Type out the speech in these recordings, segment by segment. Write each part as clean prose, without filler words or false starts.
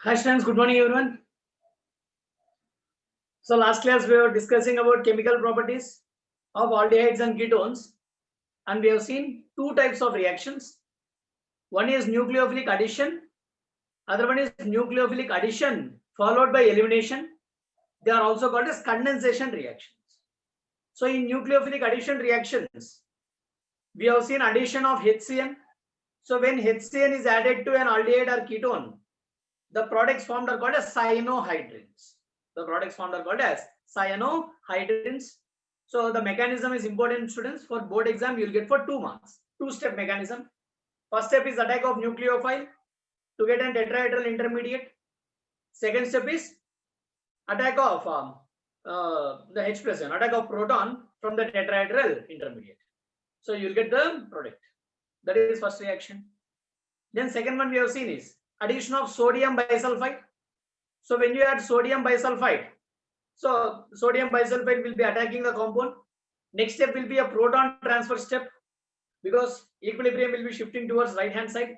Hi students, good morning everyone. So last class we were discussing about chemical properties of aldehydes and ketones, and we have seen two types of reactions. One is nucleophilic addition, other one is nucleophilic addition followed by elimination. They are also called as condensation reactions. So in nucleophilic addition reactions, we have seen addition of HCN. So when HCN is added to an aldehyde or ketone, the products formed are called as cyanohydrins. The products formed are called as cyanohydrins. So the mechanism is important, students. For board exam, you will get for 2 marks. Two-step mechanism. First step is attack of nucleophile to get an tetrahedral intermediate. Second step is attack of the H plus ion, attack of proton from the tetrahedral intermediate. So you will get the product. That is first reaction. Then second one we have seen is addition of sodium bisulfite. So when you add sodium bisulfite, so sodium bisulfite will be attacking the compound. Next step will be a proton transfer step because equilibrium will be shifting towards right hand side,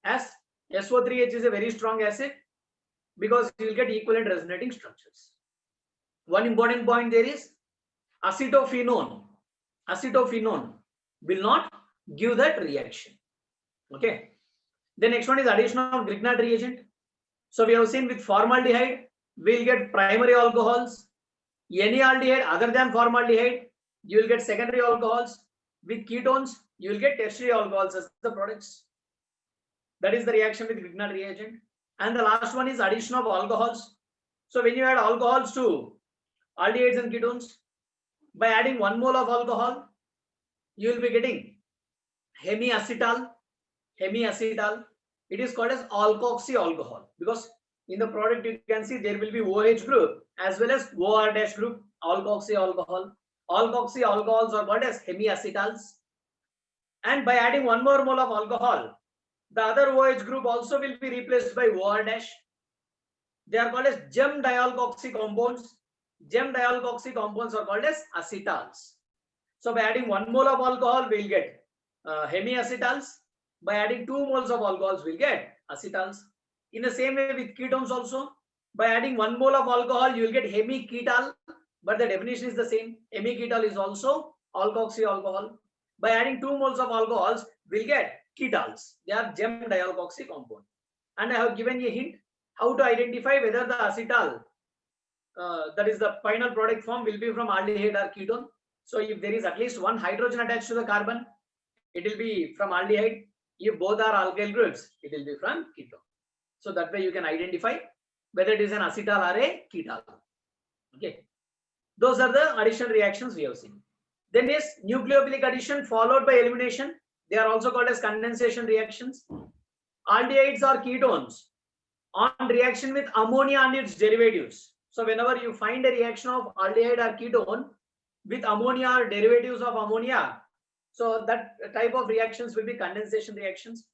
as SO3H is a very strong acid because you will get equivalent resonating structures. One important point there is acetophenone. Acetophenone will not give that reaction. Okay. The next one is addition of Grignard reagent. So we have seen with formaldehyde, we will get primary alcohols. Any aldehyde other than formaldehyde, you will get secondary alcohols. With ketones, you will get tertiary alcohols as the products. That is the reaction with Grignard reagent. And the last one is addition of alcohols. So when you add alcohols to aldehydes and ketones, by adding 1 mole of alcohol, you will be getting hemiacetal. Hemiacetal. It is called as alkoxy alcohol because in the product you can see there will be OH group as well as OR dash group, alkoxy alcohol. Alkoxy alcohols are called as hemiacetals. And by adding 1 more mole of alcohol, the other OH group also will be replaced by OR dash. They are called as gem dialkoxy compounds. Gem dialkoxy compounds are called as acetals. So by adding 1 mole of alcohol, we will get hemiacetals. By adding 2 moles of alcohols, we'll get acetals. In the same way with ketones also, by adding 1 mole of alcohol, you will get hemiketal, but the definition is the same. Hemiketal is also alkoxy alcohol. By adding 2 moles of alcohols, we'll get ketals. They are gem dialkoxy compound. And I have given you a hint how to identify whether the acetal, that is the final product form, will be from aldehyde or ketone. So if there is at least one hydrogen attached to the carbon, it will be from aldehyde. If both are alkyl groups, it will be from ketone. So that way you can identify whether it is an acetal or a ketal. Okay. Those are the addition reactions we have seen. Then is nucleophilic addition followed by elimination. They are also called as condensation reactions. Aldehydes or ketones on reaction with ammonia and its derivatives. So whenever you find a reaction of aldehyde or ketone with ammonia or derivatives of ammonia, so that type of reactions will be condensation reactions.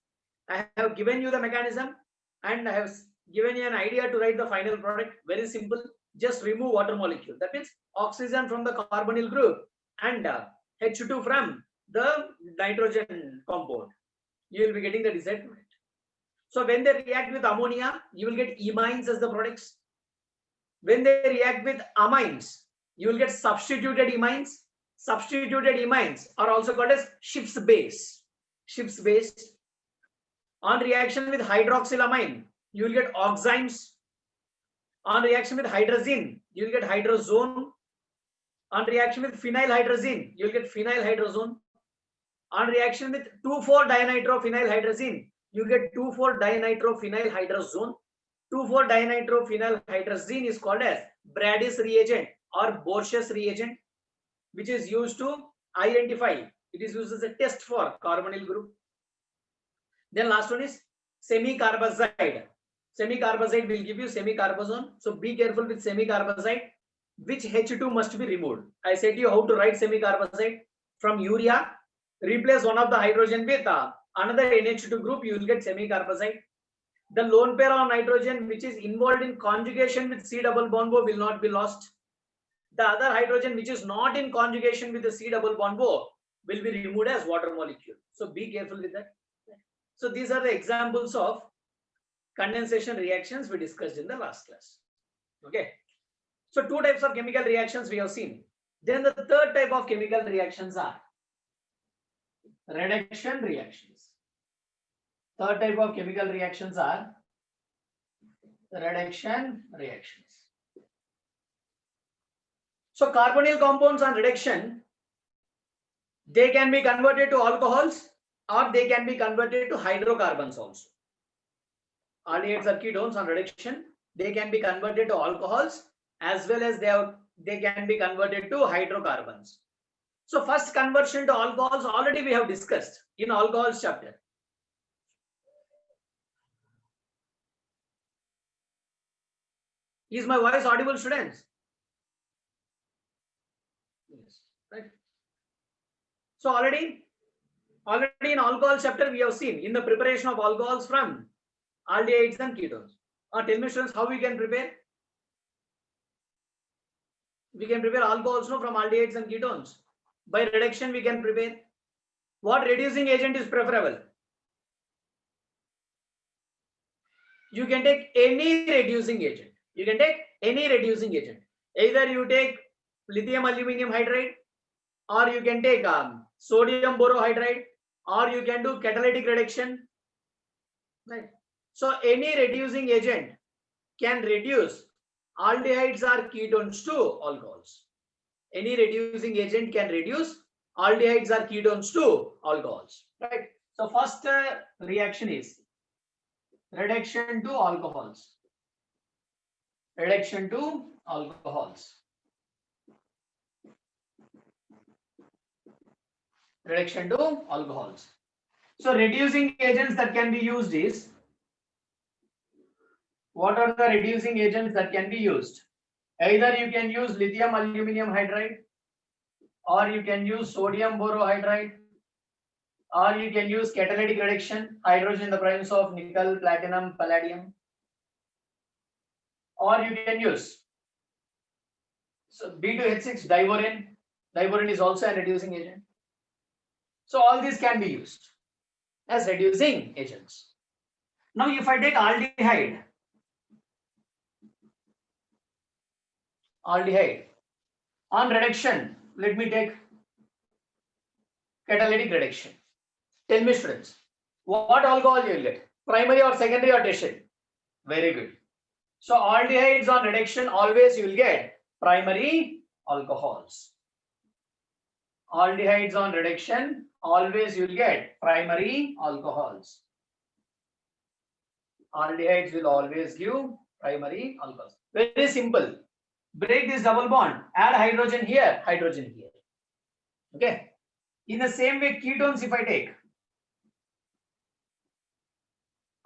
I have given you the mechanism and I have given you an idea to write the final product. Very simple. Just remove water molecule. That means oxygen from the carbonyl group and H2 from the nitrogen compound. You will be getting the desired product. So when they react with ammonia, you will get imines as the products. When they react with amines, you will get substituted imines. Substituted imines are also called as Schiff's base. Schiff's base. On reaction with hydroxylamine, you will get oximes. On reaction with hydrazine, you will get hydrazone. On reaction with phenylhydrazine, you will get phenylhydrazone. On reaction with 2,4-dinitrophenylhydrazine, you get 2,4-dinitrophenylhydrazone. 2,4-dinitrophenylhydrazine is called as Brady's reagent or Borchers reagent, which is used to identify. It is used as a test for carbonyl group. Then last one is semicarbazide. Semicarbazide will give you semicarbazone. So be careful with semicarbazide. Which H2 must be removed? I said to you how to write semicarbazide. From urea, replace one of the hydrogen with another NH2 group, you will get semicarbazide. The lone pair of nitrogen which is involved in conjugation with C double bond O will not be lost. The other hydrogen which is not in conjugation with the C double bond O will be removed as water molecule. So be careful with that. So these are the examples of condensation reactions we discussed in the last class. Okay. So two types of chemical reactions we have seen. Then the third type of chemical reactions are reduction reactions. Third type of chemical reactions are reduction reactions. So carbonyl compounds on reduction, they can be converted to alcohols or they can be converted to hydrocarbons also. Aldehydes or ketones on reduction, they can be converted to alcohols as well as they can be converted to hydrocarbons. So first conversion to alcohols already we have discussed in alcohols chapter. Is my voice audible, students? Yes, right. So already in alcohol chapter we have seen in the preparation of alcohols from aldehydes and ketones. Tell me, students, how we can prepare? We can prepare alcohols from aldehydes and ketones. By reduction we can prepare. What reducing agent is preferable? You can take any reducing agent. You can take any reducing agent. Either you take lithium aluminum hydride, or you can take sodium borohydride, or you can do catalytic reduction. Right. So any reducing agent can reduce aldehydes or ketones to alcohols. Any reducing agent can reduce aldehydes or ketones to alcohols. Right. So first reaction is reduction to alcohols. Reduction to alcohols. Reduction to alcohols. So reducing agents that can be used is, what are the reducing agents that can be used? Either you can use lithium aluminum hydride, or you can use sodium borohydride, or you can use catalytic reduction, hydrogen in the presence of nickel, platinum, palladium, or you can use B2H6 diborane. Diborane is also a reducing agent. So all these can be used as reducing agents. Now if I take aldehyde on reduction, let me take catalytic reduction. Tell me, students, what alcohol you will get? Primary or secondary or tertiary? Very good. So aldehydes on reduction, always you will get primary alcohols. Aldehydes on reduction, always you will get primary alcohols. Aldehydes will always give primary alcohols. Very simple. Break this double bond, add hydrogen here, hydrogen here. Okay. In the same way, ketones if I take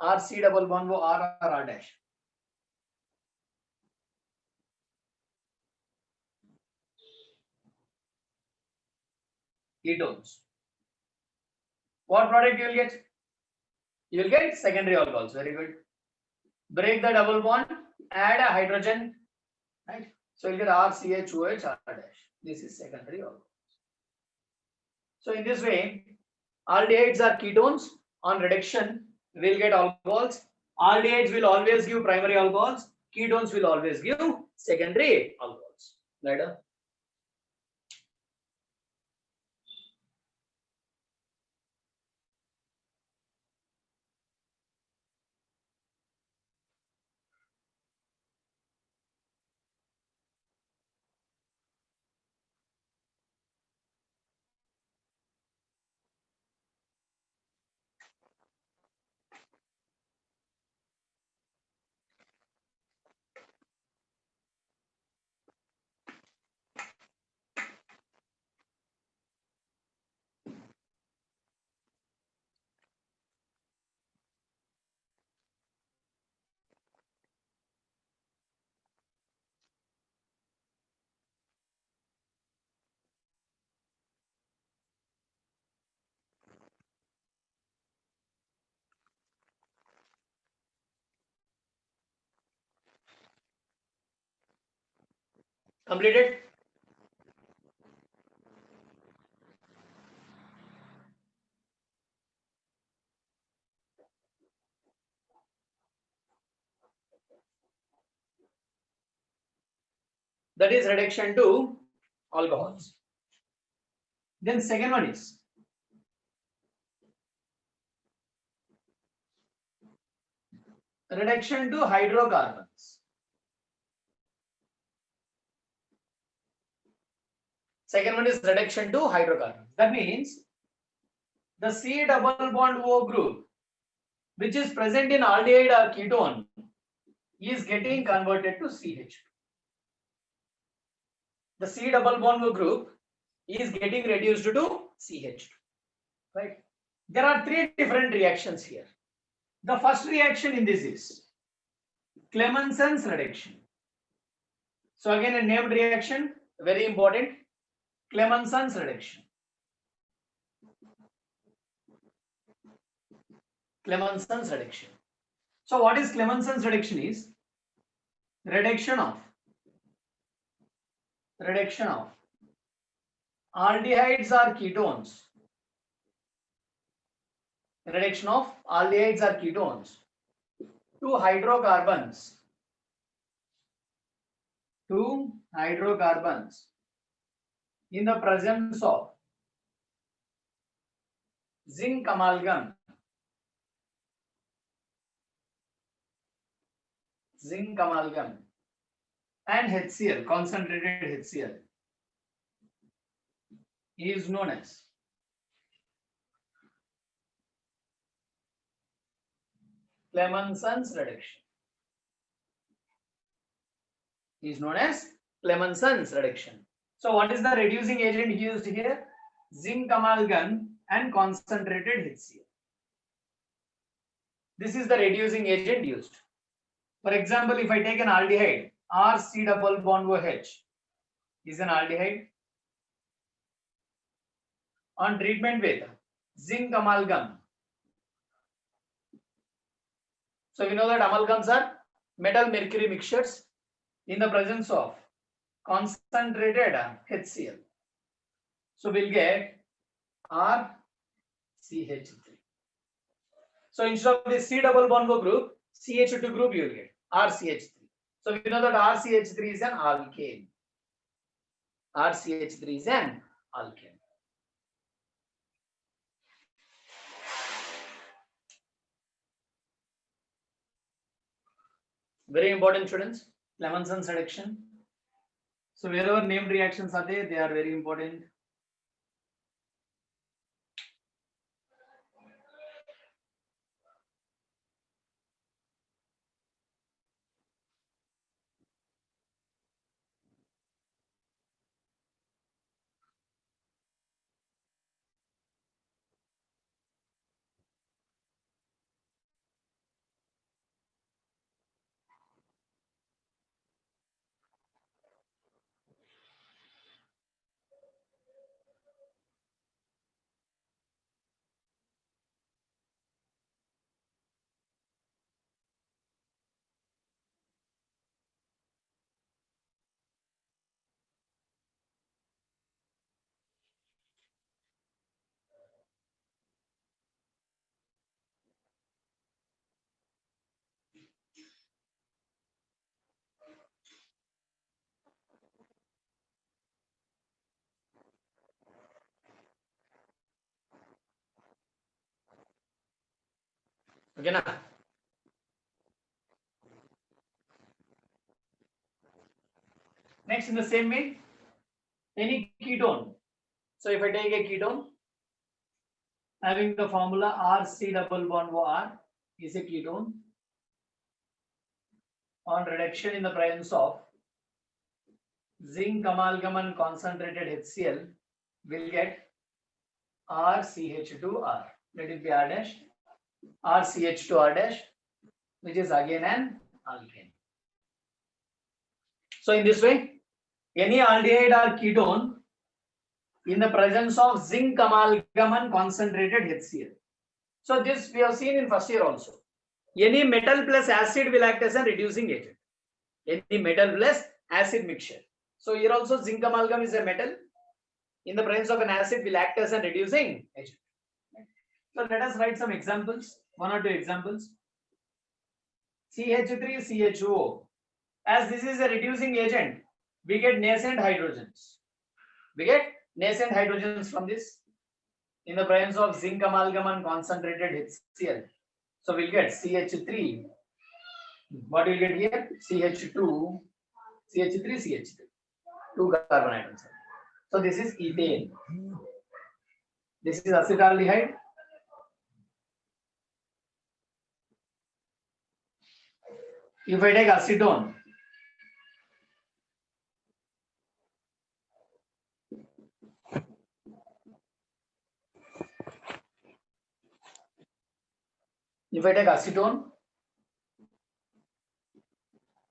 RC double bond, wo R or R dash. Ketones. What product you will get? You will get secondary alcohols. Very good. Break the double bond, add a hydrogen, right? So you will get RCH2H R dash. This is secondary alcohols. So in this way, aldehydes are ketones. On reduction, we will get alcohols. Aldehydes will always give primary alcohols. Ketones will always give secondary alcohols. Right? Completed? That is reduction to alcohols. Then second one is reduction to hydrocarbons. Second one is reduction to hydrocarbons. That means the C double bond O group, which is present in aldehyde or ketone, is getting converted to CH2. The C double bond O group is getting reduced to CH2. Right? There are three different reactions here. The first reaction in this is Clemenson's reduction. So again, a named reaction, very important. Clemenson's reduction. Clemenson's reduction. So what is Clemenson's reduction is reduction of aldehydes or ketones. Reduction of aldehydes or ketones to hydrocarbons. In the presence of zinc amalgam, and HCl, concentrated HCl, is known as Clemenson's reduction. Is known as Clemenson's reduction. So what is the reducing agent used here? Zinc amalgam and concentrated HCl. This is the reducing agent used. For example, if I take an aldehyde, RC double bond OH is an aldehyde. On treatment with zinc amalgam. So we know that amalgams are metal mercury mixtures in the presence of concentrated HCl. So we'll get RCH3. So instead of this C double bond O group, CH2 group you will get RCH3. So we know that RCH3 is an alkane. RCH3 is an alkane. Very important, students. Clemenson's reduction. So wherever named reactions are there, they are very important. Okay, now. Next, in the same way, any ketone. So if I take a ketone having the formula RC double bond OR is a ketone. On reduction in the presence of zinc amalgam and concentrated HCl, will get RCH2R. Let it be R dash. RCH2R dash, which is again an alkane. So in this way, any aldehyde or ketone in the presence of zinc amalgam and concentrated HCl. So this we have seen in first year also. Any metal plus acid will act as a reducing agent. Any metal plus acid mixture. So here also zinc amalgam is a metal. In the presence of an acid will act as a reducing agent. So let us write some examples, one or two examples. CH3 CHO. As this is a reducing agent, we get nascent hydrogens. We get nascent hydrogens from this in the presence of zinc amalgam and concentrated HCl. So we'll get CH3. What will get here? CH2, CH3, CH3. 2 carbon atoms. So this is ethane. This is acetaldehyde. If I take acetone,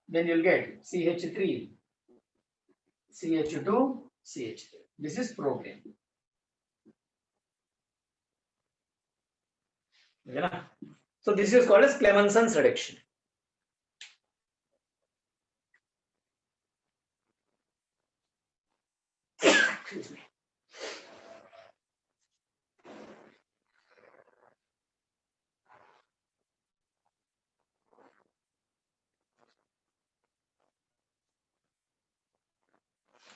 then you'll get CH3, CH2, CH3. This is propane. So this is called as Clemenson's reduction. Excuse me.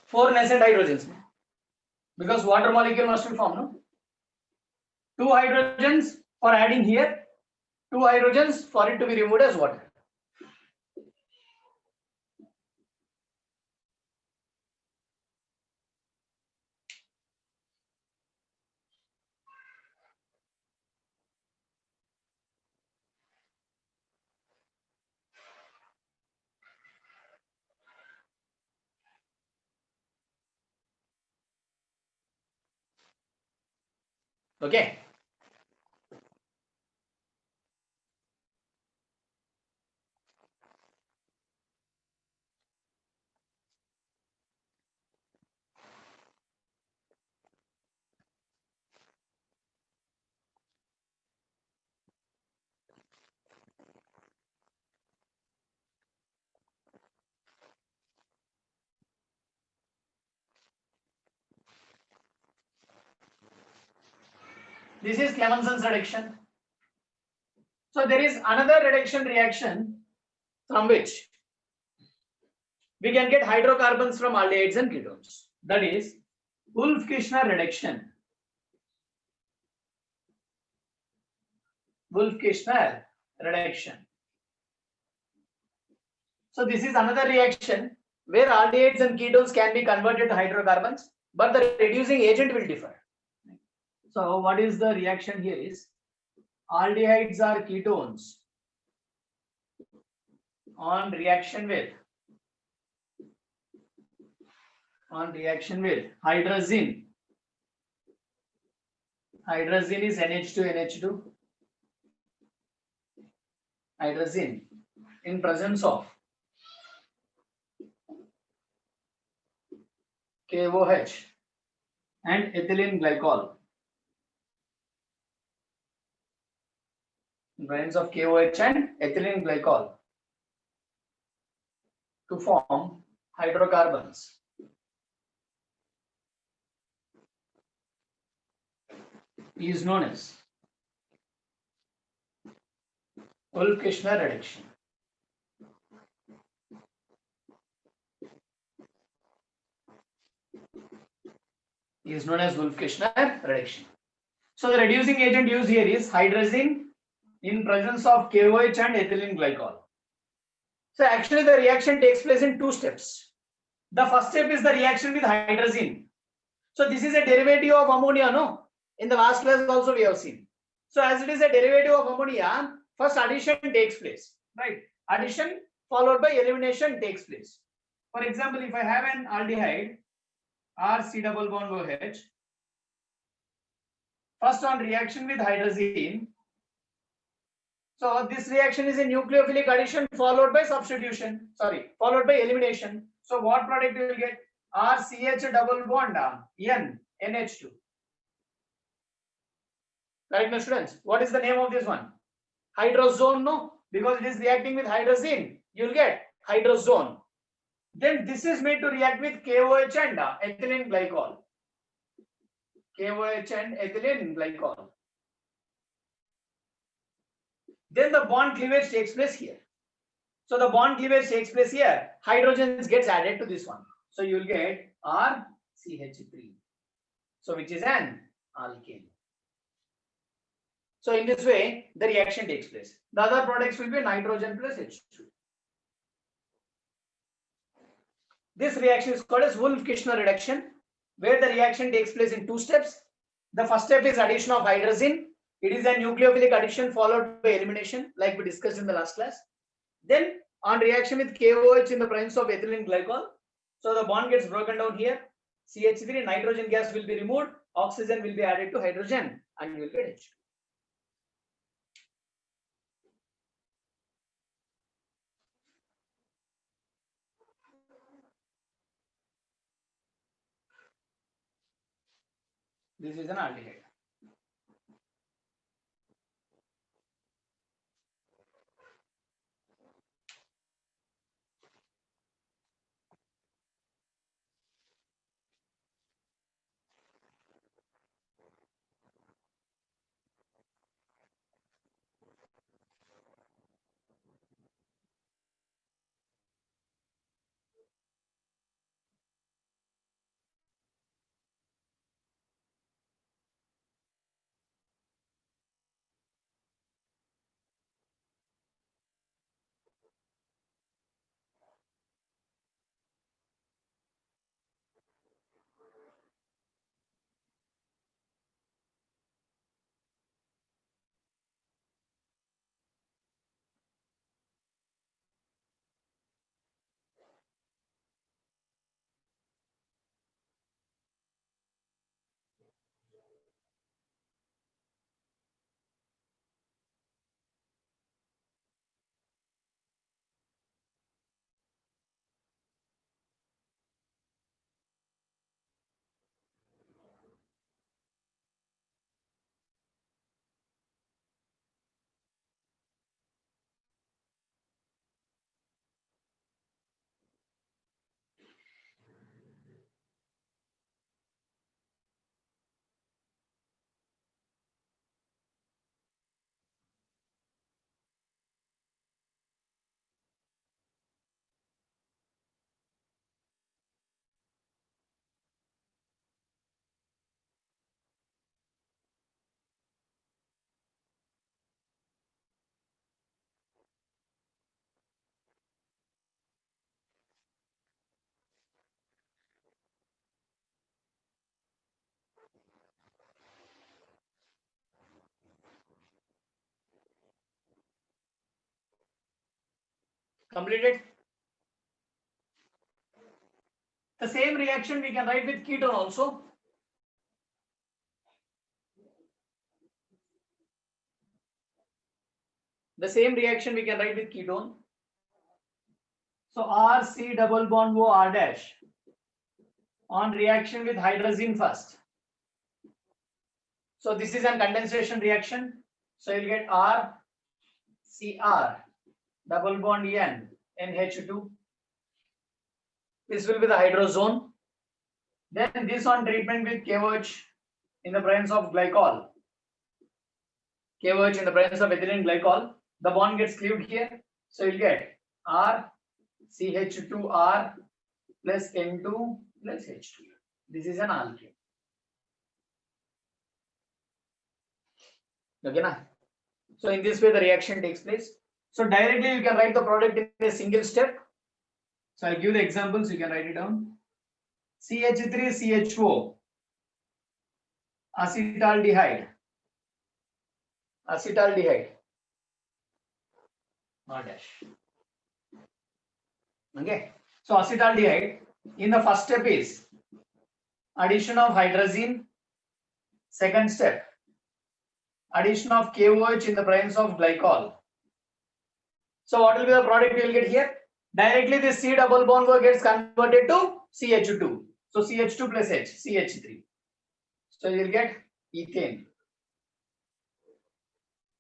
Four nascent hydrogens, because water molecule must be formed, no? 2 hydrogens for adding here, 2 hydrogens for it to be removed as water. Okay. This is Clemenson's reduction. So there is another reduction reaction from which we can get hydrocarbons from aldehydes and ketones. That is Wolff-Kishner reduction. Wolff-Kishner reduction. So this is another reaction where aldehydes and ketones can be converted to hydrocarbons, but the reducing agent will differ. So what is the reaction here is aldehydes are ketones on reaction with hydrazine. Hydrazine is NH2NH2. Hydrazine in presence of KOH and ethylene glycol. In presence of KOH and ethylene glycol to form hydrocarbons. Is known as Wolff-Kishner reduction. Is known as Wolff-Kishner reduction. So the reducing agent used here is hydrazine in presence of KOH and ethylene glycol. So actually the reaction takes place in 2 steps. The first step is the reaction with hydrazine. So this is a derivative of ammonia, no? In the last class also we have seen. So as it is a derivative of ammonia, first addition takes place, right? Addition followed by elimination takes place. For example, if I have an aldehyde, RC double bond OH, first on reaction with hydrazine. So this reaction is a nucleophilic addition followed by substitution, followed by elimination. So what product you will get? RCH double bond N, NH2. Right, my students? What is the name of this one? Hydrazone, no? Because it is reacting with hydrazine, you will get hydrazone. Then this is made to react with KOH and ethylene glycol. KOH and ethylene glycol. Then the bond cleavage takes place here. So the bond cleavage takes place here. Hydrogens gets added to this one. So you will get RCH3. So which is an alkane. So in this way, the reaction takes place. The other products will be nitrogen plus H2. This reaction is called as Wolff-Kishner reduction, where the reaction takes place in two steps. The first step is addition of hydrazine. It is a nucleophilic addition followed by elimination, like we discussed in the last class. Then on reaction with KOH in the presence of ethylene glycol, so the bond gets broken down here. CH3, nitrogen gas will be removed, oxygen will be added to hydrogen, and you will get H2. This is an aldehyde. Completed. The same reaction we can write with ketone also. The same reaction we can write with ketone. So RC double bond O R dash on reaction with hydrazine first. So this is a condensation reaction. So you'll get RCr double bond N NH2. This will be the hydrozone. Then this on treatment with KOH in the presence of glycol. KOH in the presence of ethylene glycol. The bond gets cleaved here. So you'll get RCH2R plus N2 plus H2. This is an alkane. Okay, na? So in this way the reaction takes place. So directly you can write the product in a single step. So I'll give the examples, you can write it down. CH3CH4, acetaldehyde, R dash. Okay, so acetaldehyde in the first step is addition of hydrazine. Second step, addition of KOH in the presence of glycol. So what will be the product you will get here? Directly this C double bond gets converted to CH2. So CH2 plus H, CH3. So you will get ethane.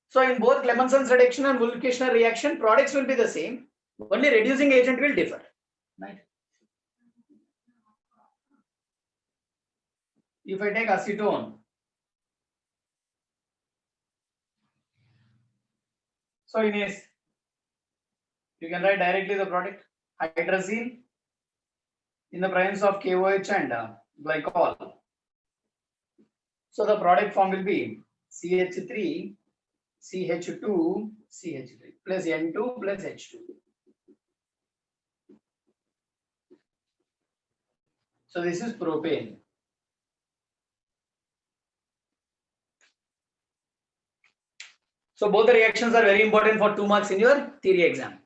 So in both Clemenson's reduction and Wolff-Kishner reaction, products will be the same. Only reducing agent will differ. Right? If I take acetone, so in a You can write directly the product hydrazine in the presence of KOH and glycol. So the product form will be CH3 CH2 CH3 plus N2 plus H2. So this is propane. So both the reactions are very important for 2 marks in your theory exam.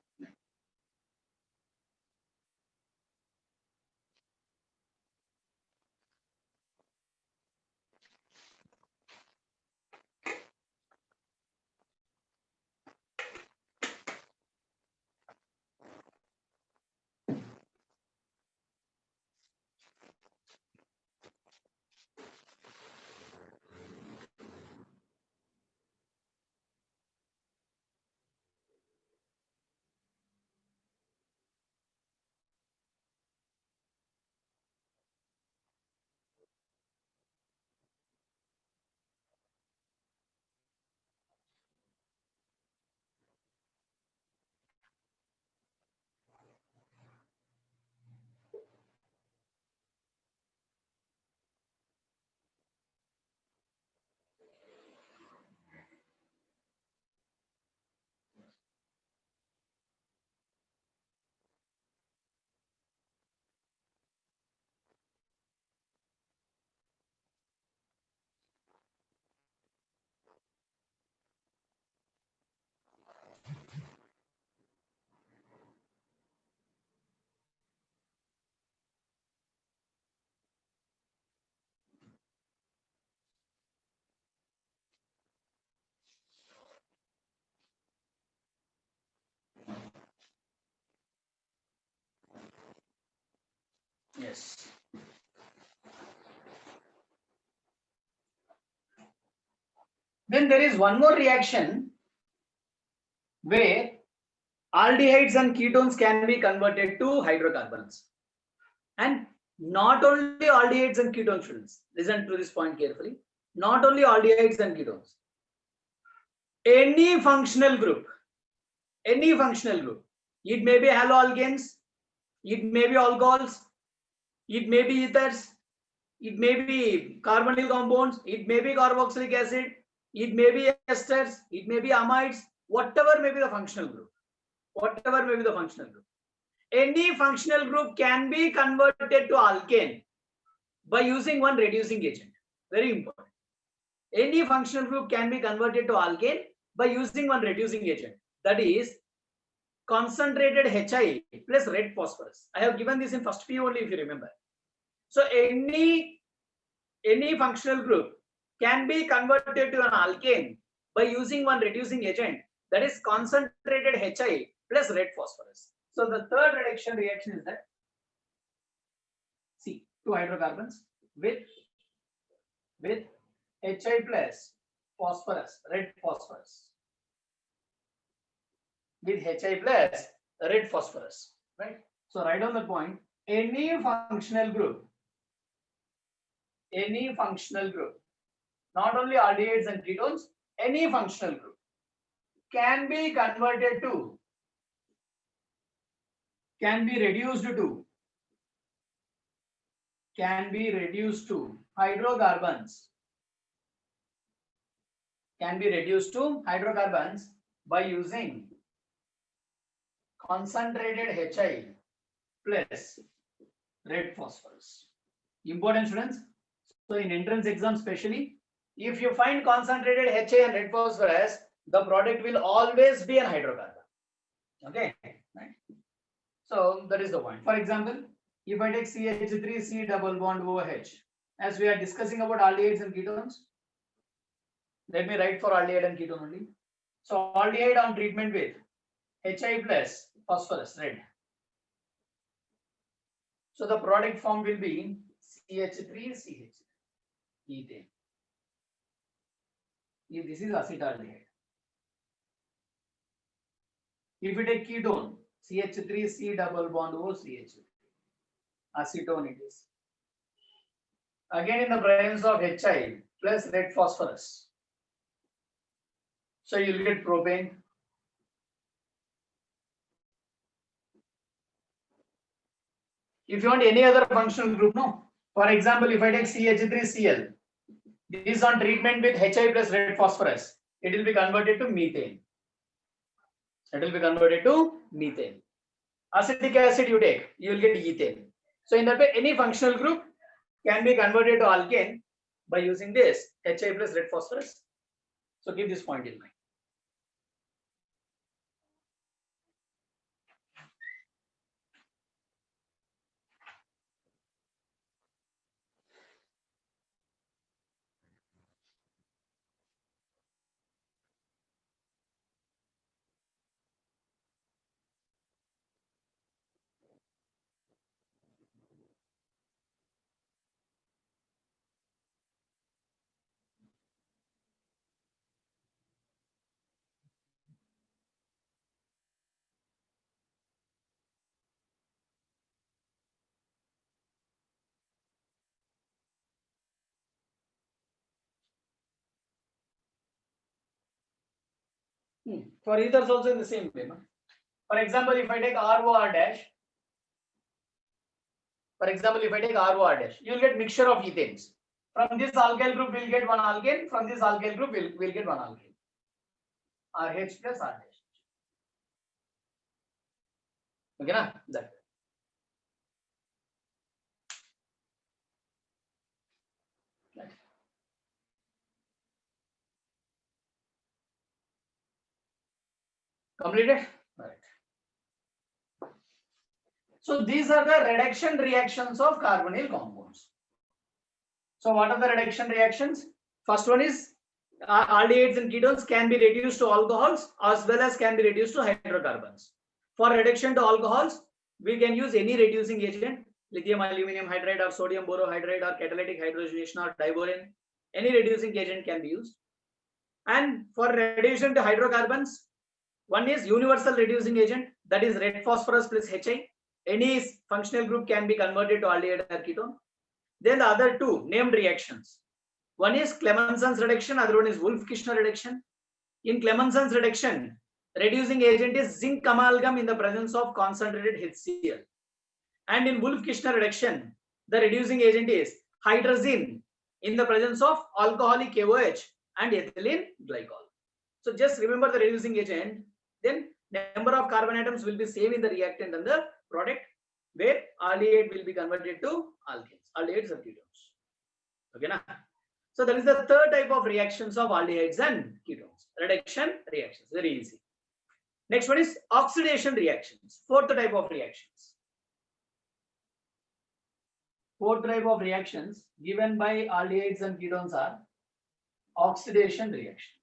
Yes. Then there is one more reaction where aldehydes and ketones can be converted to hydrocarbons. And not only aldehydes and ketones, students, listen to this point carefully. Not only aldehydes and ketones. Any functional group, it may be haloalkanes, it may be alcohols, it may be ethers, it may be carbonyl compounds, it may be carboxylic acid, it may be esters, it may be amides, whatever may be the functional group. Any functional group can be converted to alkane by using one reducing agent. Very important. Any functional group can be converted to alkane by using one reducing agent. That is concentrated HI plus red phosphorus. I have given this in first P only, if you remember. So any functional group can be converted to an alkane by using one reducing agent, that is concentrated HI plus red phosphorus. So the third reaction is that see two hydrocarbons with HI plus phosphorus, red phosphorus, with HI plus red phosphorus, right? So write down the point. Any functional group, not only aldehydes and ketones, any functional group can be converted to, can be reduced to hydrocarbons, by using concentrated HI plus red phosphorus. Important, students. So in entrance exam especially, if you find concentrated HI and red phosphorus, the product will always be an hydrocarbon. Okay, right? So that is the point. For example, if I take CH3C double bond OH, as we are discussing about aldehydes and ketones, let me write for aldehyde and ketone only. So aldehyde on treatment with HI plus phosphorus, red. So the product form will be CH3CH, ethane. If this is acetaldehyde. If you take ketone, CH3C double bond OCH, acetone it is. Again in the presence of HI plus red phosphorus. So you will get propane. If you want any other functional group, no. For example, if I take CH3Cl, this on treatment with HI plus red phosphorus, it will be converted to methane. It will be converted to methane. Acetic acid you take, you will get ethane. So in that way, any functional group can be converted to alkane by using this HI plus red phosphorus. So keep this point in mind. For ethers also in the same way. No? For example, if I take ROR dash, you will get mixture of ethanes. From this alkyl group, we'll get one alkane. From this alkyl group, we'll get one alkane. RH plus R dash. Okay, na? That. Completed? Right. So these are the reduction reactions of carbonyl compounds. So what are the reduction reactions? First one is aldehydes and ketones can be reduced to alcohols as well as can be reduced to hydrocarbons. For reduction to alcohols, we can use any reducing agent, lithium aluminum hydride or sodium borohydride or catalytic hydrogenation or diborane. Any reducing agent can be used. And for reduction to hydrocarbons, one is universal reducing agent, that is red phosphorus plus HI. Any functional group can be converted to aldehyde or ketone. Then the other two named reactions. One is Clemenson's reduction, other one is Wolff-Kishner reduction. In Clemenson's reduction, reducing agent is zinc amalgam in the presence of concentrated HCl. And in Wolff-Kishner reduction, the reducing agent is hydrazine in the presence of alcoholic KOH and ethylene glycol. So just remember the reducing agent, then number of carbon atoms will be same in the reactant and the product, where aldehyde will be converted to alkanes, aldehydes or ketones. Okay, na? So that is the third type of reactions of aldehydes and ketones. Reduction reactions, very easy. Next one is oxidation reactions. Fourth type of reactions. Fourth type of reactions given by aldehydes and ketones are oxidation reactions.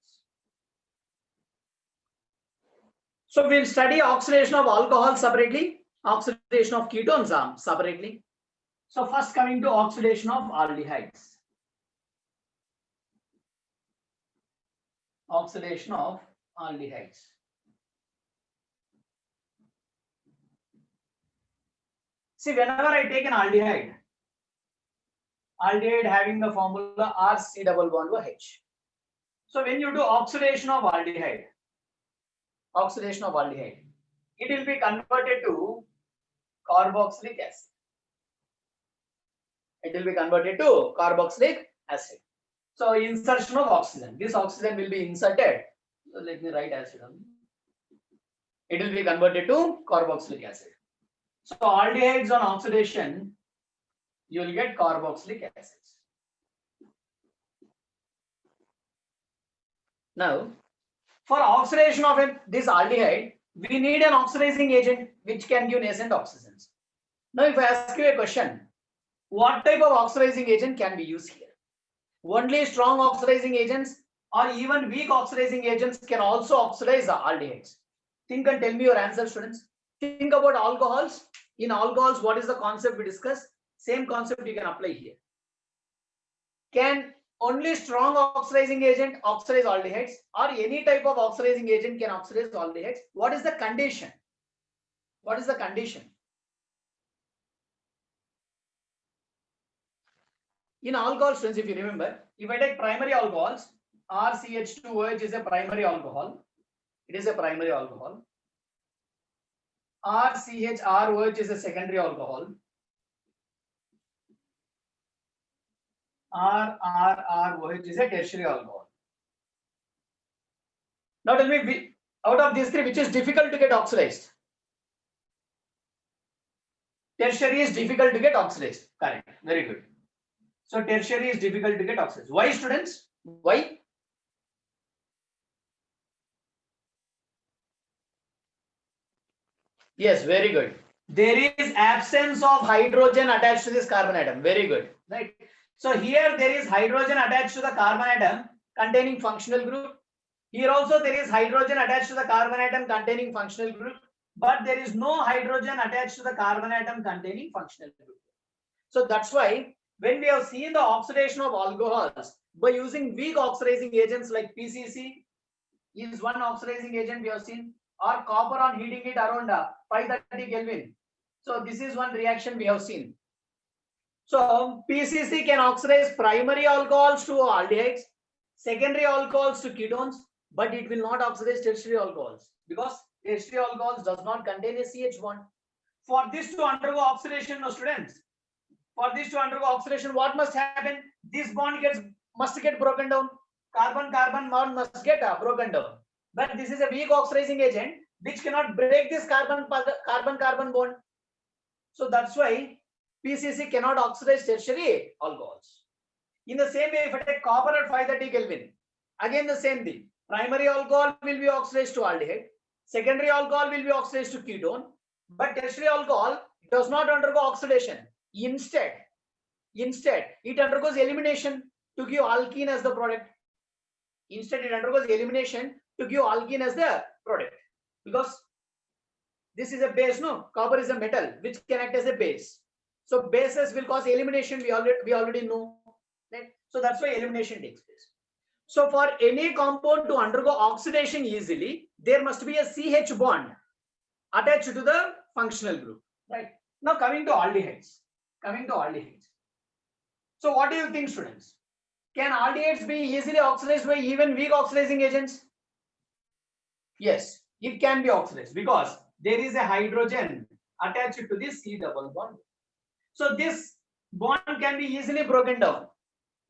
So we'll study oxidation of alcohol separately, oxidation of ketones separately. So first coming to oxidation of aldehydes. Oxidation of aldehydes. See, whenever I take an aldehyde having the formula RC double bond OH. So when you do oxidation of aldehyde, it will be converted to carboxylic acid. It will be converted to carboxylic acid. So insertion of oxygen. This oxygen will be inserted. So let me write acid on. It will be converted to carboxylic acid. So aldehydes on oxidation, you will get carboxylic acids. Now, for oxidation of this aldehyde, we need an oxidizing agent which can give nascent oxygens. Now, if I ask you a question, what type of oxidizing agent can be used here? Only strong oxidizing agents or even weak oxidizing agents can also oxidize the aldehydes. Think and tell me your answer, students. Think about alcohols. In alcohols, what is the concept we discussed? Same concept you can apply here. Can only strong oxidizing agent oxidize aldehydes, or any type of oxidizing agent can oxidize aldehydes? What is the condition? What is the condition? In alcohol, students, if you remember, if I take primary alcohols, RCH2OH is a primary alcohol. It is a primary alcohol. RCHROH is a secondary alcohol. RRROH is a tertiary alcohol. Now tell me, out of these three, which is difficult to get oxidized? Tertiary is difficult to get oxidized. Correct. Very good. So tertiary is difficult to get oxidized. Why, students? Why? Yes, very good. There is absence of hydrogen attached to this carbon atom. Very good. Right. So here there is hydrogen attached to the carbon atom containing functional group. Here also there is hydrogen attached to the carbon atom containing functional group, but there is no hydrogen attached to the carbon atom containing functional group. So that's why when we have seen the oxidation of alcohols by using weak oxidizing agents like PCC is one oxidizing agent we have seen, or copper on heating it around 530 Kelvin. So this is one reaction we have seen. So PCC can oxidize primary alcohols to aldehydes, secondary alcohols to ketones, but it will not oxidize tertiary alcohols because tertiary alcohols does not contain a CH bond. For this to undergo oxidation, no students, for this to undergo oxidation, what must happen? This bond must get broken down. Carbon-carbon bond must get broken down. But this is a weak oxidizing agent which cannot break this carbon-carbon bond. So that's why PCC cannot oxidize tertiary alcohols. In the same way, if I take copper at 530 Kelvin, again the same thing. Primary alcohol will be oxidized to aldehyde. Secondary alcohol will be oxidized to ketone. But tertiary alcohol does not undergo oxidation. Instead, it undergoes elimination to give alkene as the product. Instead, it undergoes elimination to give alkene as the product. Because this is a base, no? Copper is a metal which can act as a base. So bases will cause elimination. We already know. Right? So that's why elimination takes place. So for any compound to undergo oxidation easily, there must be a CH bond attached to the functional group. Right? Now coming to aldehydes. So what do you think, students? Can aldehydes be easily oxidized by even weak oxidizing agents? Yes, it can be oxidized because there is a hydrogen attached to this C double bond. So this bond can be easily broken down.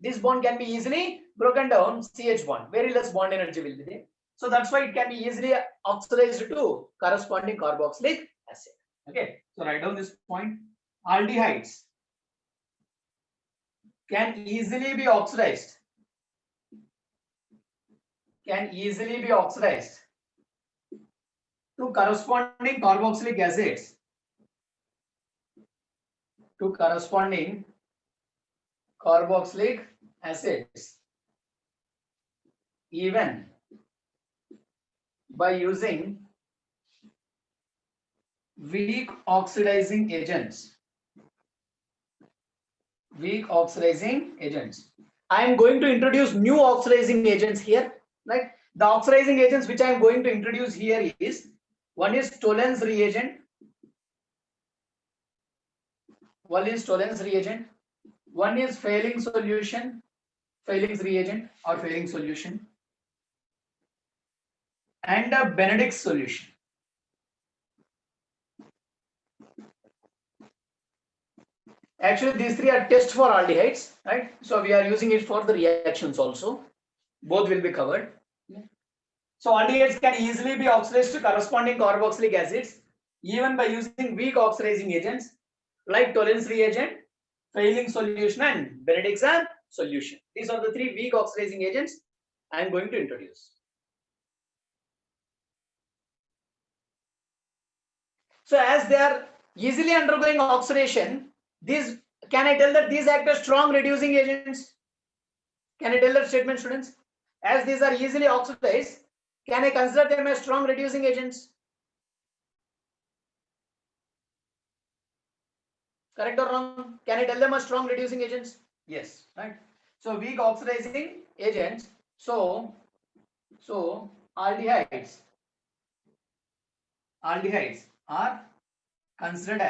This bond can be easily broken down, CH bond. Very less bond energy will be there. So that's why it can be easily oxidized to corresponding carboxylic acid. Okay, so write down this point. Aldehydes can easily be oxidized. To corresponding carboxylic acids. Even by using weak oxidizing agents. I am going to introduce new oxidizing agents here. Right? The oxidizing agents which I am going to introduce here is, one is Tollens reagent. One is Fehling's solution, Fehling's reagent or Fehling's solution, and a Benedict's solution. Actually, these three are tests for aldehydes, right? So we are using it for the reactions also. Both will be covered. So aldehydes can easily be oxidized to corresponding carboxylic acids, even by using weak oxidizing agents like Tollens reagent, Fehling's solution, and Benedict's solution. These are the three weak oxidizing agents I am going to introduce. So as they are easily undergoing oxidation, can I tell that these act as strong reducing agents? Can I tell that statement, students? As these are easily oxidized, can I consider them as strong reducing agents? Correct or wrong? Can I tell them as strong reducing agents? Yes, right. So weak oxidizing agents. So aldehydes are considered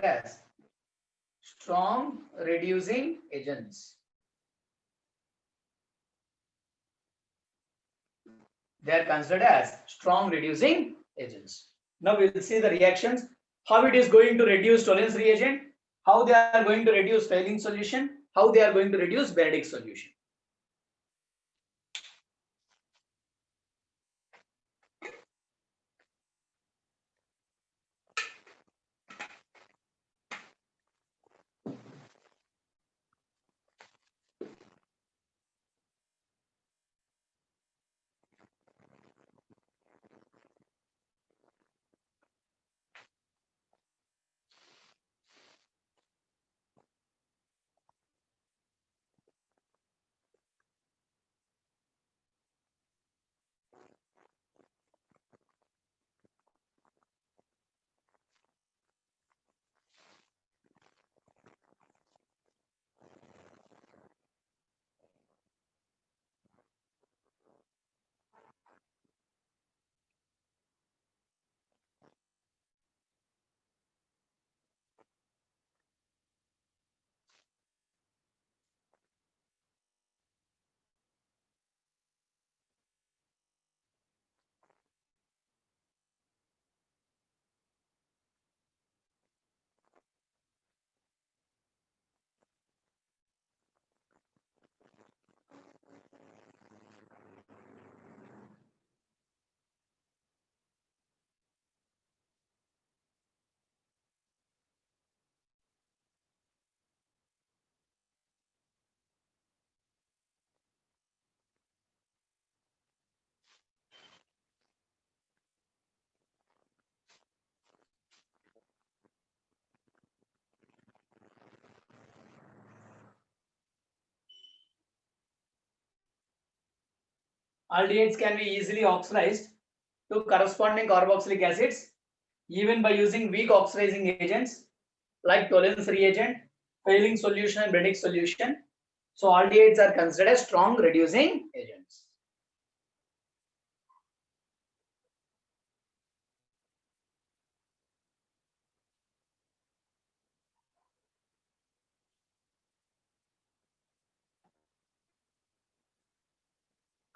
as strong reducing agents. They are considered as strong reducing agents. Now we will see the reactions, how it is going to reduce Tollens reagent, how they are going to reduce Fehling solution, how they are going to reduce Benedict solution. Aldehydes can be easily oxidized to corresponding carboxylic acids even by using weak oxidizing agents like Tollens reagent, Fehling solution and Benedict solution. So aldehydes are considered as strong reducing agents.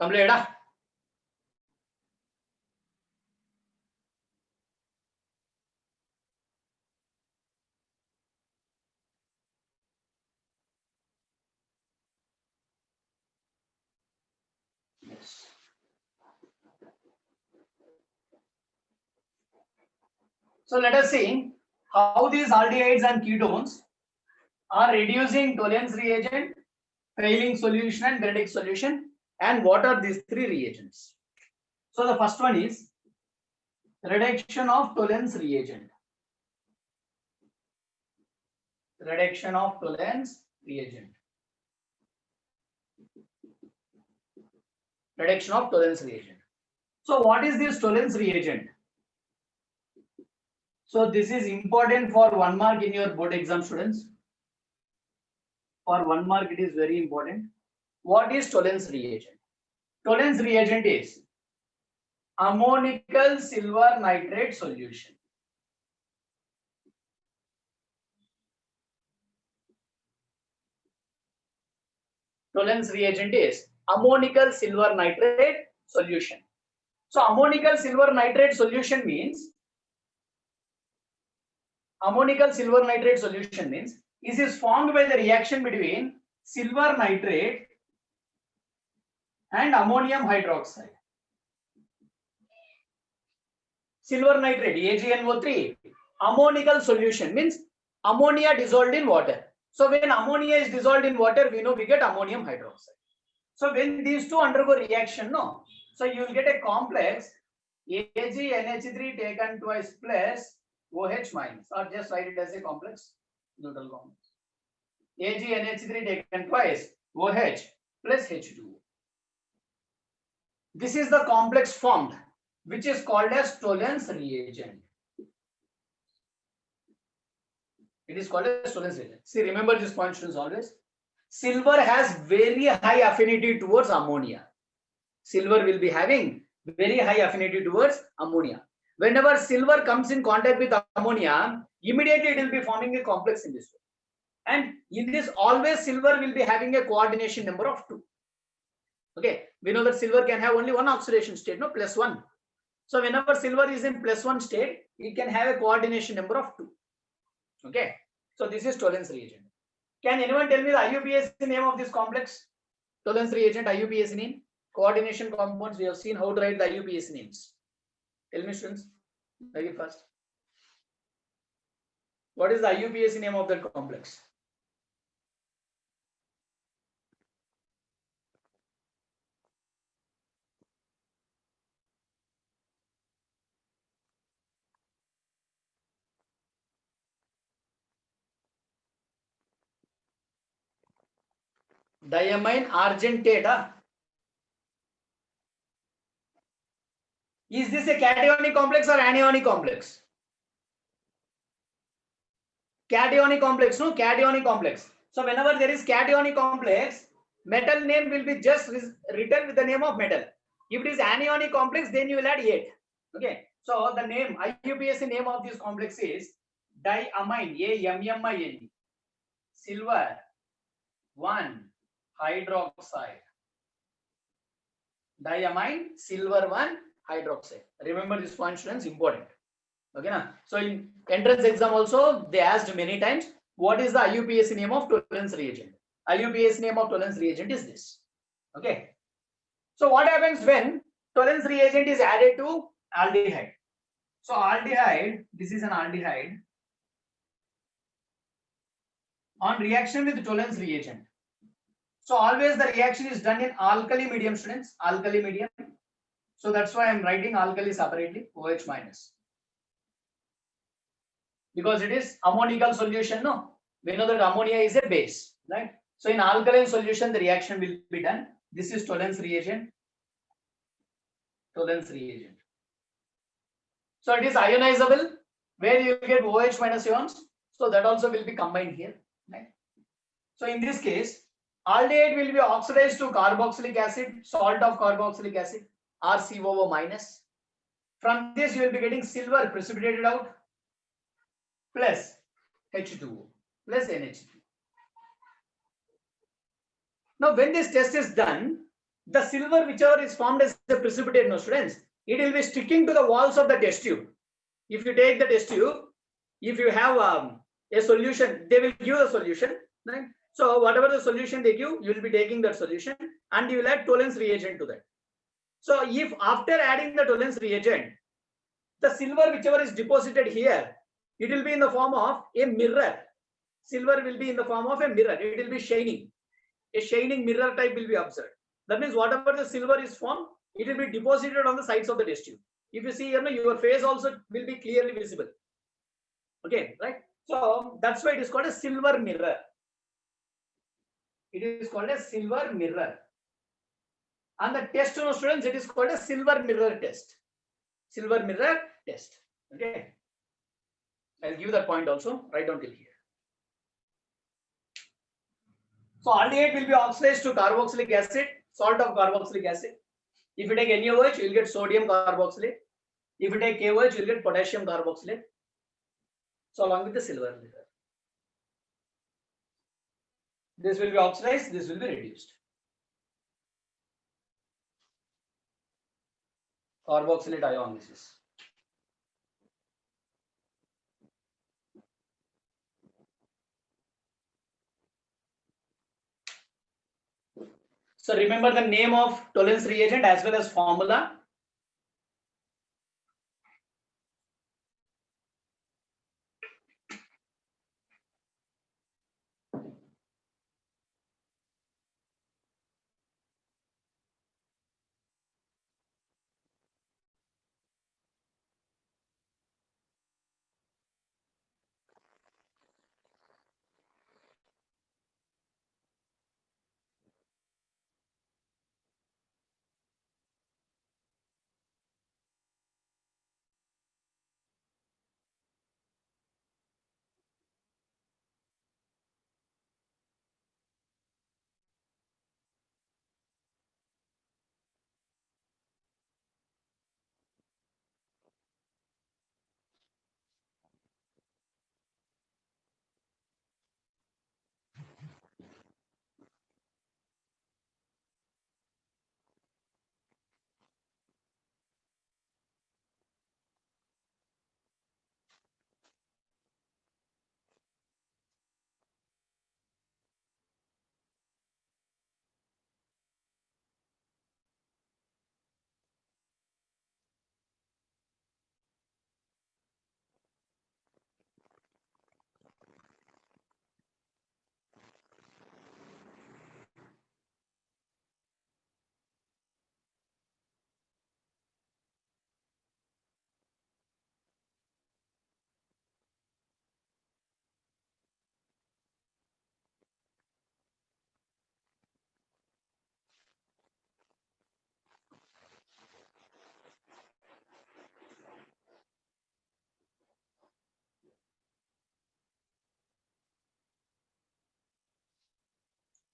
Complete. Yes. So let us see how these aldehydes and ketones are reducing Tollens reagent, Fehling solution and Benedict solution, and what are these three reagents? So the first one is reduction of Tollens reagent. Reduction of Tollens reagent. Reduction of Tollens reagent. So what is this Tollens reagent? So this is important for 1 mark in your board exam, students. For 1 mark it is very important. What is Tollens reagent? Tollens reagent is ammonical silver nitrate solution. Tollens reagent is ammonical silver nitrate solution. So ammonical silver nitrate solution means this is formed by the reaction between silver nitrate and ammonium hydroxide. Silver nitrate AgNO3, ammonical solution means ammonia dissolved in water. So when ammonia is dissolved in water, we know we get ammonium hydroxide. So when these two undergo reaction, no, so you will get a complex AgNH3 taken twice plus OH minus, or just write it as a complex neutral complex. AgNH3 taken twice OH plus H2O. This is the complex formed, which is called as Tollens reagent. It is called as Tollens reagent. See, remember this point, students, always. Silver has very high affinity towards ammonia. Silver will be having very high affinity towards ammonia. Whenever silver comes in contact with ammonia, immediately it will be forming a complex in this way. And in this, always silver will be having a coordination number of 2. Okay, we know that silver can have only one oxidation state, no, +1. So whenever silver is in +1 state, it can have a coordination number of 2. Okay, So this is Tollens reagent. Can anyone tell me the IUPAC name of this complex? Tollens reagent, IUPAC name. Coordination compounds, we have seen how to write the IUPAC names. Tell me, students, very fast. What is the IUPAC name of that complex? Diamine argentate. Is this a cationic complex or anionic complex? Cationic complex, no? Cationic complex. So whenever there is cationic complex, metal name will be just written with the name of metal. If it is anionic complex, then you will add 8. Okay. So the name, IUPAC name of this complex is diamine, AMMINE, silver 1 hydroxide. Diamine, silver 1 hydroxide. Remember this point, students, important. Okay, na? So in entrance exam also, they asked many times, what is the IUPAC name of Tollens reagent? IUPAC name of Tollens reagent is this. Okay. So what happens when Tollens reagent is added to aldehyde? So aldehyde, this is an aldehyde. On reaction with Tollens reagent. So always the reaction is done in alkali medium, students, alkali medium. So that's why I'm writing alkali separately, OH minus. Because it is ammonical solution, no? We know that ammonia is a base, right? So in alkaline solution, the reaction will be done. This is Tollens reagent. Tollens reagent. So it is ionizable, where you get OH minus ions. So that also will be combined here, right? So in this case, aldehyde will be oxidized to carboxylic acid, salt of carboxylic acid, RCOO minus. From this, you will be getting silver precipitated out, plus H2O plus NH3. Now, when this test is done, the silver whichever is formed as a precipitate, no students, it will be sticking to the walls of the test tube. If you take the test tube, if you have a solution, they will give a solution, right? So whatever the solution they give, you will be taking that solution and you will add Tollens reagent to that. So if after adding the Tollens reagent, the silver whichever is deposited here, it will be in the form of a mirror. Silver will be in the form of a mirror. It will be shining. A shining mirror type will be observed. That means whatever the silver is formed, it will be deposited on the sides of the test tube. If you see here, your face also will be clearly visible. Okay, right? So that's why it is called a silver mirror. It is called a silver mirror. And the test, students, it is called a silver mirror test. Silver mirror test. Okay. I'll give that point also. Write down till here. So aldehyde will be oxidized to carboxylic acid, salt of carboxylic acid. If you take NaOH, you will get sodium carboxylate. If you take KOH, you will get potassium carboxylate. So along with the silver mirror. This will be oxidized, this will be reduced. Carboxylate ion this is. So remember the name of Tollens reagent as well as formula.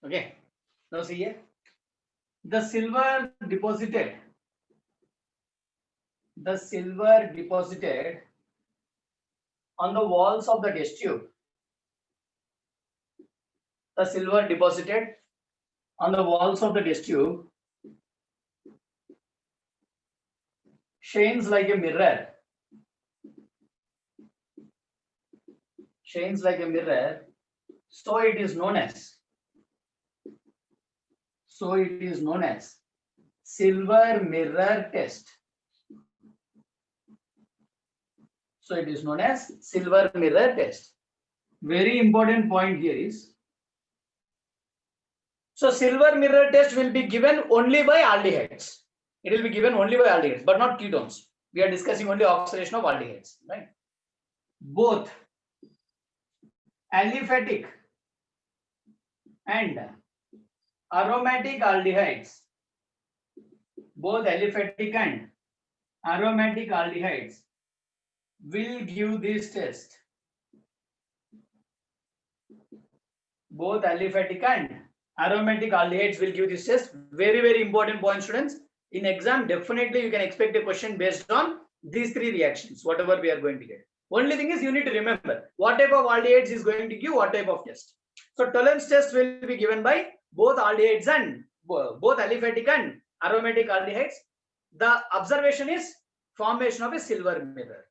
Okay. Now see here. The silver deposited on the walls of the test tube. The silver deposited on the walls of the test tube shines like a mirror. Shines like a mirror. So it is known as. Silver mirror test. So it is known as silver mirror test. Very important point here is, so silver mirror test will be given only by aldehydes. It will be given only by aldehydes, but not ketones. We are discussing only oxidation of aldehydes, right? Both aliphatic and aromatic aldehydes, both aliphatic and aromatic aldehydes will give this test. Both aliphatic and aromatic aldehydes will give this test. Very, very important point, students. In exam, definitely you can expect a question based on these three reactions, whatever we are going to get. Only thing is you need to remember what type of aldehydes is going to give what type of test. So Tollens test will be given by both aldehydes and both aliphatic and aromatic aldehydes. The observation is formation of a silver mirror.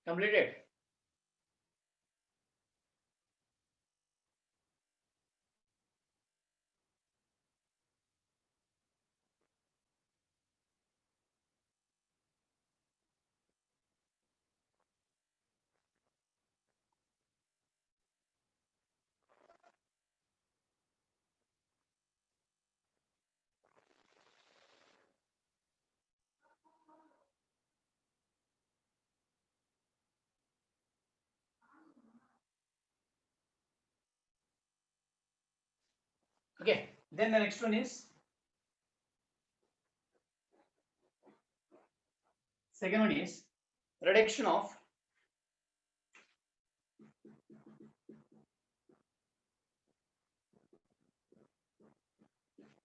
Completed. Okay, then the next one is, second one is reduction of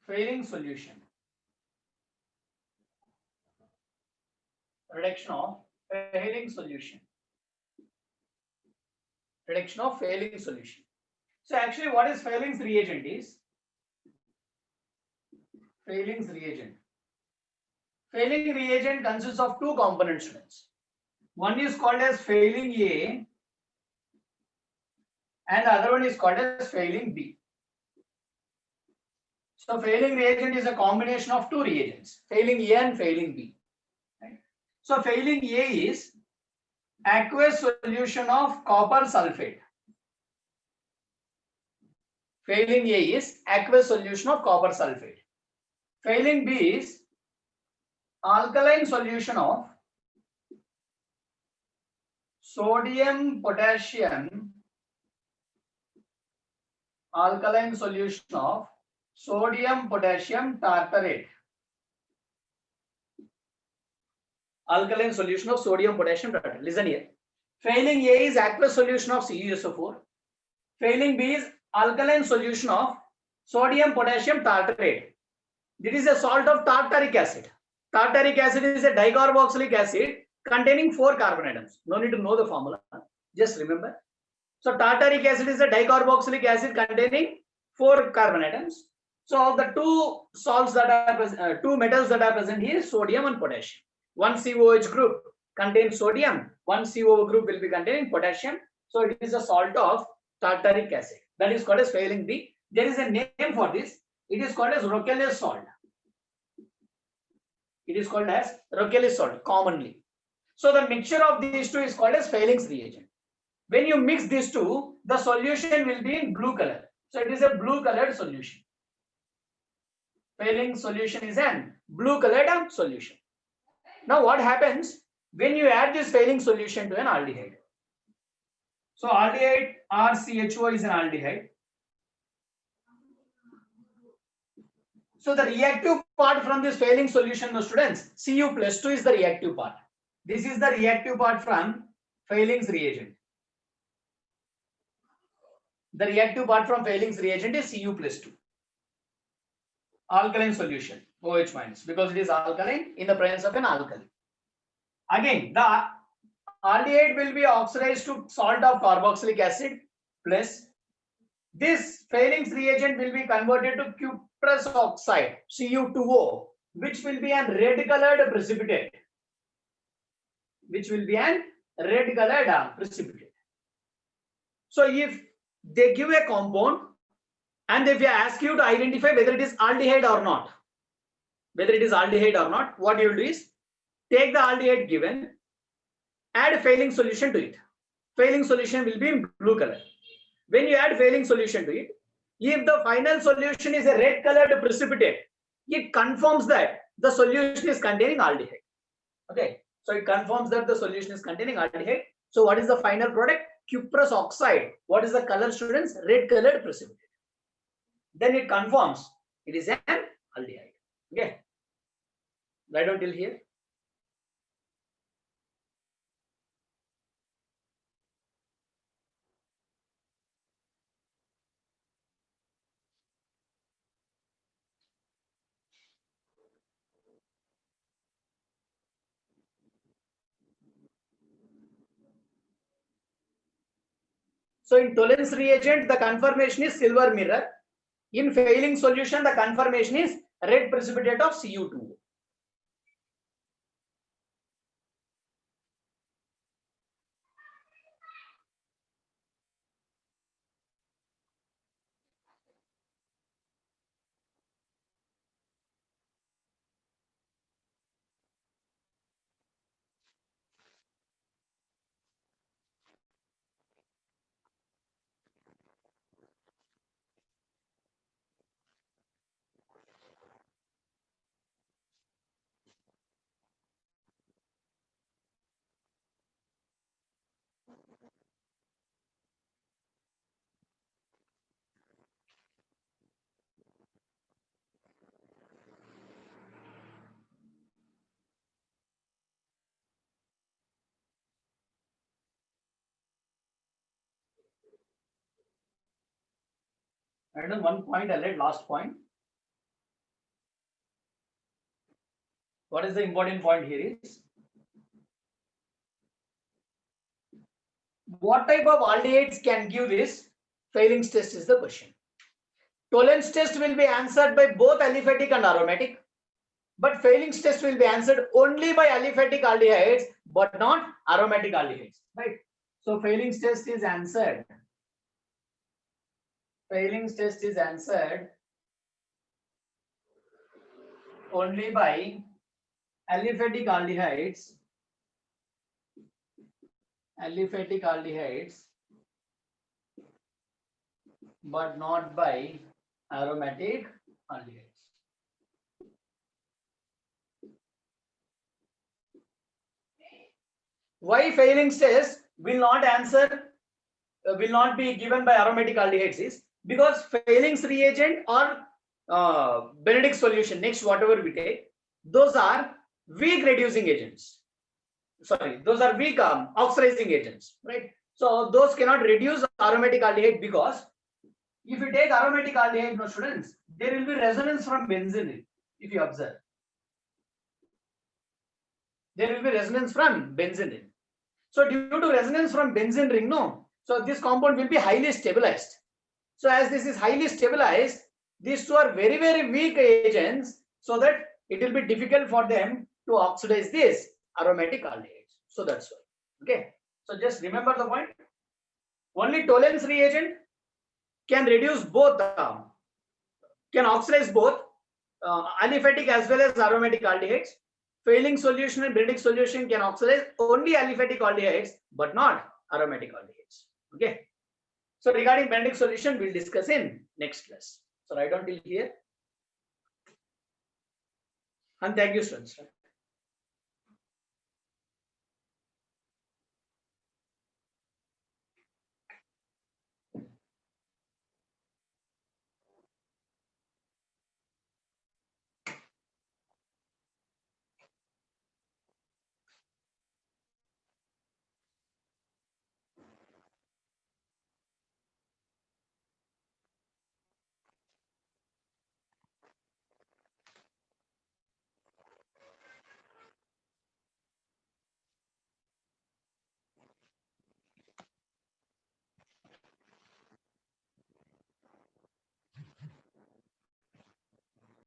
failing solution. Reduction of failing solution. Reduction of failing solution. So actually what is Fehling's reagent is, Fehling's reagent. Fehling reagent consists of two components, students. One is called as Fehling A and the other one is called as Fehling B. So Fehling reagent is a combination of two reagents, Fehling A and Fehling B. Right? So Fehling A is aqueous solution of copper sulfate. Fehling A is aqueous solution of copper sulfate. Fehling B is alkaline solution of sodium potassium, alkaline solution of sodium potassium tartarate, alkaline solution of sodium potassium tartrate. Listen here. Failing A is aqueous solution of CuSO4. Failing B is alkaline solution of sodium potassium tartrate. This is a salt of tartaric acid. Tartaric acid is a dicarboxylic acid containing 4 carbon atoms. No need to know the formula. Just remember. So tartaric acid is a dicarboxylic acid containing 4 carbon atoms. So of the two salts that are two metals that are present here, sodium and potassium. One COH group contains sodium, one COO group will be containing potassium. So it is a salt of tartaric acid. That is called as failing B. There is a name for this. It is called as Roekeles salt. It is called as Roekeles salt commonly. So the mixture of these two is called as Fehling's reagent. When you mix these two, the solution will be in blue color. So it is a blue colored solution. Fehling solution is an blue colored solution. Now what happens when you add this Fehling solution to an aldehyde? So aldehyde RCHO is an aldehyde. So the reactive part from this Fehling solution, students, Cu+2 is the reactive part. This is the reactive part from Fehling's reagent. The reactive part from Fehling's reagent is Cu+2. Alkaline solution, OH minus, because it is alkaline in the presence of an alkali. Again, the aldehyde will be oxidized to salt of carboxylic acid plus this Fehling's reagent will be converted to cuprous oxide, Cu2O, which will be a red colored precipitate. Which will be a red colored precipitate. So if they give a compound and if they ask you to identify whether it is aldehyde or not, what you will do is take the aldehyde given, add Fehling solution to it. Fehling solution will be in blue color. When you add Fehling solution to it, if the final solution is a red colored precipitate, it confirms that the solution is containing aldehyde. Okay, so it confirms that the solution is containing aldehyde. So what is the final product? Cuprous oxide. What is the color, students? Red colored precipitate. Then it confirms it is an aldehyde. Okay, write down till here. So in Tollens reagent, the conformation is silver mirror. In Fehling solution, the conformation is red precipitate of Cu2. And then one point I'll add, last point. What is the important point here is what type of aldehydes can give this Fehling's test is the question. Tollens test will be answered by both aliphatic and aromatic, but Fehling's test will be answered only by aliphatic aldehydes but not aromatic aldehydes, right? So Fehling's test is answered. Fehling's test is answered only by aliphatic aldehydes, but not by aromatic aldehydes. why failing stress will not answer, will not be given by aromatic aldehydes is because Fehling's reagent or Benedict solution, next whatever we take, those are weak reducing agents. Sorry, those are weak oxidizing agents, right? So those cannot reduce aromatic aldehyde because if you take aromatic aldehyde, no students, there will be resonance from benzene ring. If you observe, there will be resonance from benzene ring. So due to resonance from benzene ring, no, so this compound will be highly stabilized. So as this is highly stabilized, these two are very, very weak agents, so that it will be difficult for them to oxidize this aromatic aldehydes. So that's why. Okay. So just remember the point. Only Tollens reagent can reduce both, can oxidize both aliphatic as well as aromatic aldehydes. Failing solution and Benedict solution can oxidize only aliphatic aldehydes, but not aromatic aldehydes. Okay. So regarding Benedict solution, we'll discuss in next class. So write down till here. And thank you, students.